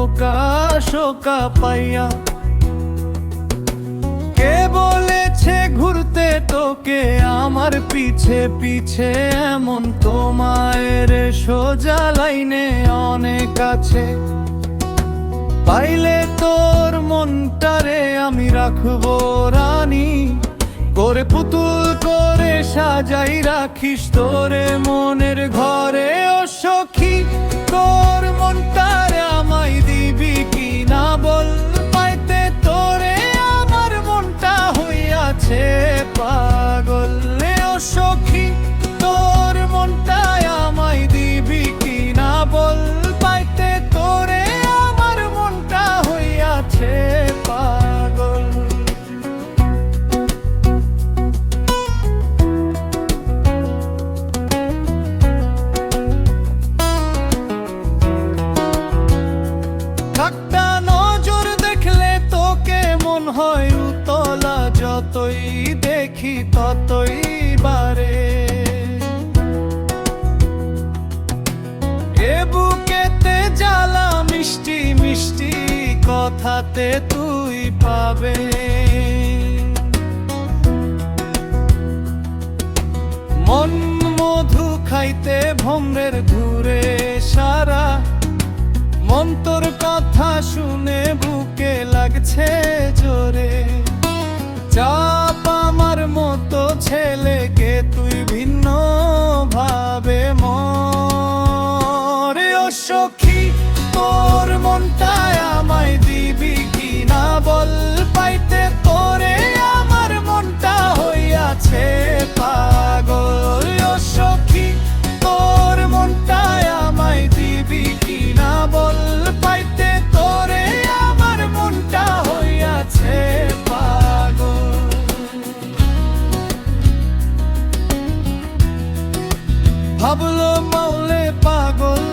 শোকা শোকা পাইয়া। কে বলেছে ঘুরতে তোকে আমার পিছে পিছে, এমন তোমার সোজা লাইনে অনেক আছে। পাইলে তোর মনটারে আমি রাখবো রানী করে, পুতুল করে সাজাই রাখিস তোরে মনের ঘরে। ও সখী তোর মনটারে আমায় দিবি কি না বল, পাইতে তোরে আমার মনটা হইয়াছে পাগল। ও সখী তোর মনটায় আমায় দিবি কি না বল, পাইতে তোরে আমার মনটা হইয়াছে পাগল। একটা নজর দেখলে তোকে মন হয় উতলা, যতই দেখি ততই বারে। এ বুকেতে জ্বালা মিষ্টি মিষ্টি কথাতে তুই পাবে। মন মধু খাইতে ভ্রমরের ঘুরে সারা, মন তোর কথা শুনে বুকে লাগছে জোরে। চাপ আমার মতো ছেলেকে তুই ভিন্ন ভাবে মরে। ও সখী তোর মনটায় আমায় দিবি কি না বল, পাইতে তোরে আমার মনটা হইয়াছে পাগল। ও সখী তোর মনটায় আমায় দিবি কি না বল, পাইতে তোরে আমার মনটা হইয়াছে পাগল। ভাবলো মাওলে পাগল,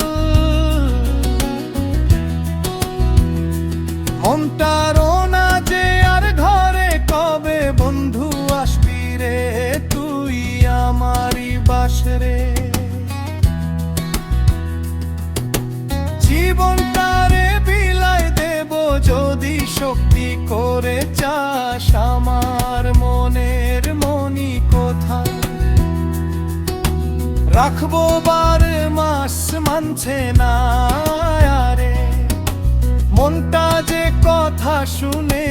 মনটারও না যে আর ঘরে, কবে বন্ধু আসবি রে তুই আমারই বাসরে। জীবনটারে বিলাই দেব যদি শক্তি করে চাস, আমার মনের মনি কোথায় রাখবো বার মাস মানছে না আরে। মনটা যে কথা শুনে